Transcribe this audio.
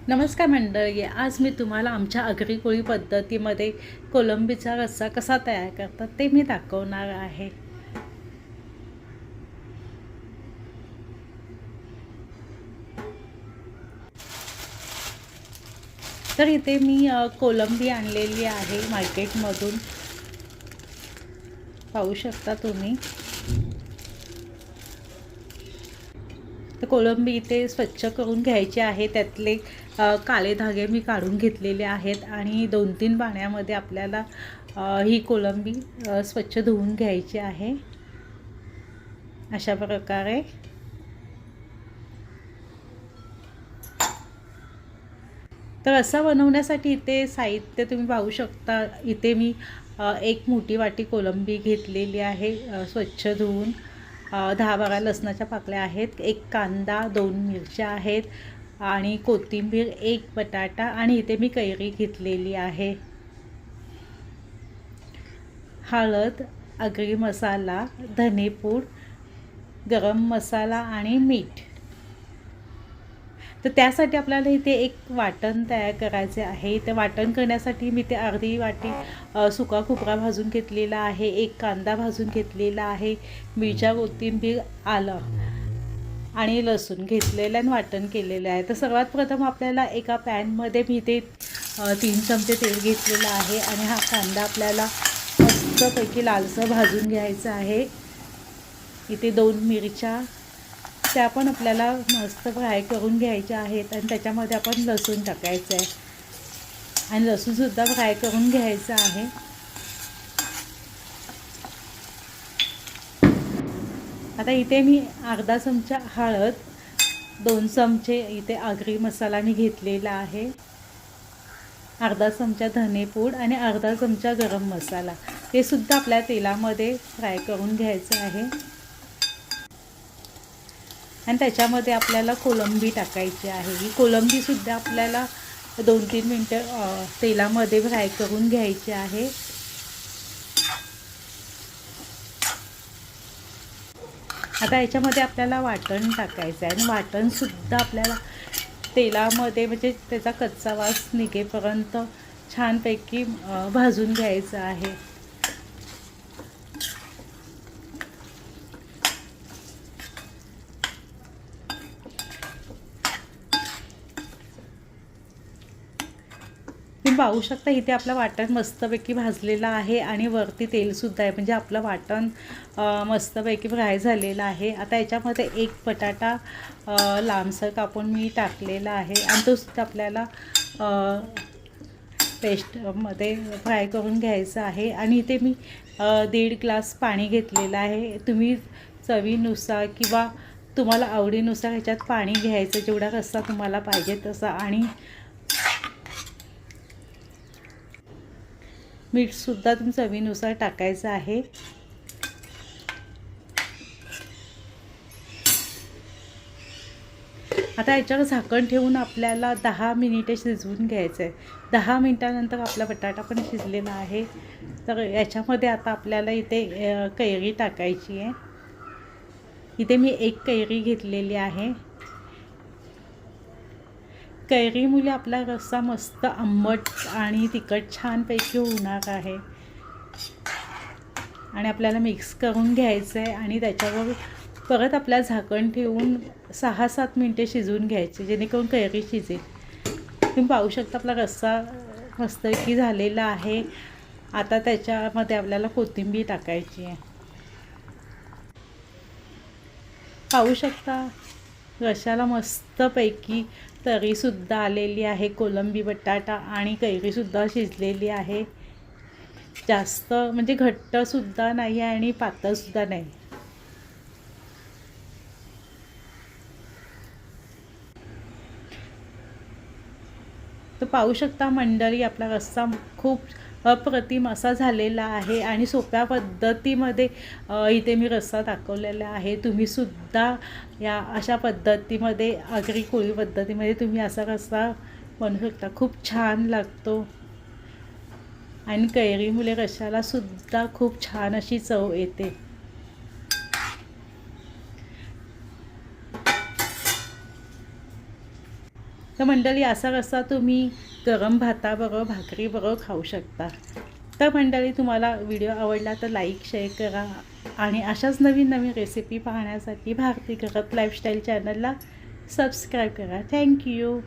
नमस्कार मंडळी, आज मी तुम्हाला आमच्या आगरी कोळी पद्धतीमध्ये कोलंबीचा रस्सा कसा तयार करतात ते मी दाखवणार आहे। तर इथे मी कोलंबी आणलेली आहे मार्केटमधून, पाहू शकता तुम्ही। तर कोलंबी इथे स्वच्छ करून घ्यायची आहे, त्यातले काळे धागे मी काढून घेतलेले आहेत आणि 2-3 पाण्यामध्ये आपल्याला ही कोलंबी स्वच्छ धुवून घ्यायची आहे अशा प्रकारे। तर रस्सा बनवण्यासाठी इथे साहित्य तुम्ही पाहू शकता। इथे मी एक मोठी वाटी कोलंबी घेतलेली आहे स्वच्छ धुवून। 10-12 लसणाच्या पाकळ्या आहेत, एक कांदा, 2 मिरच्या आहेत आणि कोथिंबीर, एक बटाटा आणि इथे मी कैरी घेतलेली आहे। हळद, आगरी मसाला, धनेपूड, गरम मसाला आणि मीठ। तर त्यासाठी आपल्याला इथे एक वाटण तयार करायचे आहे। ते वाटण करण्यासाठी मी ते अर्धी वाटी सुका खोबरा भाजून घेतलेला आहे, एक कांदा भाजून घेतलेला आहे, मिरच्या, कोथिंबीर, आलं आणि लसूण घेतलेलं आणि वाटण केलेलं आहे। तर सर्वात प्रथम आपल्याला एका पॅनमध्ये मी ते 3 चमचे तेल घेतलेलं आहे आणि हा कांदा आपल्याला मस्तपैकी लालसर भाजून घ्यायचा आहे। इथे 2 मिरच्या त्या पण आपल्याला मस्त फ्राय करून घ्यायच्या आहेत आणि त्याच्यामध्ये आपण लसूण टाकायचं आहे आणि लसूणसुद्धा फ्राय करून घ्यायचं आहे। आता इथे मी अर्धा चमचा हळद, 2 चमचे इथे आगरी मसाला मी घेतलेला आहे, अर्धा चमचा धनेपूड आणि अर्धा चमचा गरम मसाला, ते सुद्धा आपल्या तेलामध्ये फ्राय करून घ्यायचं आहे। आणि त्याच्यामध्ये आपल्याला कोलंबी टाकायची आहे। ही कोलंबीसुद्धा आपल्याला 2-3 मिनटं तेलामध्ये फ्राय करून घ्यायची आहे। आता याच्यामध्ये आपल्याला वाटण टाकायचं आहे आणि वाटणसुद्धा आपल्याला तेलामध्ये म्हणजे त्याचा कच्चा वास निघेपर्यंत छानपैकी भाजून घ्यायचं आहे। तुम्ही पाहू शकता इथे आपलं वाटण मस्तपैकी भाजलेलं आहे आणि वरती तेलसुद्धा आहे, म्हणजे आपलं वाटण मस्तपैकी फ्राय झालेलं आहे। आता याच्यामध्ये एक बटाटा लांबसर कापून मी टाकलेला आहे आणि तो सुद्धा आपल्याला पेस्टमध्ये फ्राय करून घ्यायचा आहे। आणि इथे मी 1.5 ग्लास पाणी घेतलेलं आहे। तुम्ही चवीनुसार किंवा तुम्हाला आवडीनुसार ह्याच्यात पाणी घ्यायचं, जेवढा रस्सा तुम्हाला पाहिजे तसा, आणि मीठसुद्धा तुम्ही चवीनुसार टाकायचं आहे। आता याच्यावर झाकण ठेवून आपल्याला 10 मिनिटे शिजवून घ्यायचं आहे। 10 मिनिटानंतर आपला बटाटा पण शिजलेला आहे। तर याच्यामध्ये आता आपल्याला इथे कैरी टाकायची आहे। इथे मी एक कैरी घेतलेली आहे। कैरीमुळे आपला रस्सा मस्त आंबट आणि तिखट छानपैकी होणार आहे। आणि आपल्याला मिक्स करून घ्यायचं आहे आणि त्याच्यावर परत आपल्याला झाकण ठेवून 6-7 मिनटे शिजवून घ्यायचे, जेणेकरून कैरी शिजेल। तुम्ही पाहू शकता आपला रस्सा मस्तपैकी झालेला आहे। आता त्याच्यामध्ये आपल्याला कोथिंबीर टाकायची आहे। पाहू शकता रश्शाला मस्तपैकी तरीसुद्धा आलेली आहे, कोलंबी, बटाटा आणि कैरीसुद्धा शिजलेली आहे। जास्त म्हणजे घट्टसुद्धा नाही आहे आणि पातळसुद्धा नाही। तर पाहू शकता मंडळी, आपला रस्सा खूप अप्रतिम असा झालेला आहे आणि सोप्या पद्धतीमध्ये इथे मी रस्सा दाखवलेला आहे। तुम्हीसुद्धा या अशा पद्धतीमध्ये आगरी कोळी पद्धतीमध्ये तुम्ही असा रस्सा बनवू शकता, खूप छान लागतो आणि कैरीमुळे रश्शाला सुद्धा खूप छान अशी चव येते। तर मंडळी असा रस्सा तुम्ही गरम भाताबरोबर भाकरीबरोबर खाऊ शकता. तर मंडळी तुम्हाला व्हिडिओ आवडला तर लाईक शेअर करा आणि अशाच नवीन नवीन रेसिपी पाहण्यासाठी भारती घरात लाईफस्टाईल चॅनलला सबस्क्राईब करा. थँक्यू.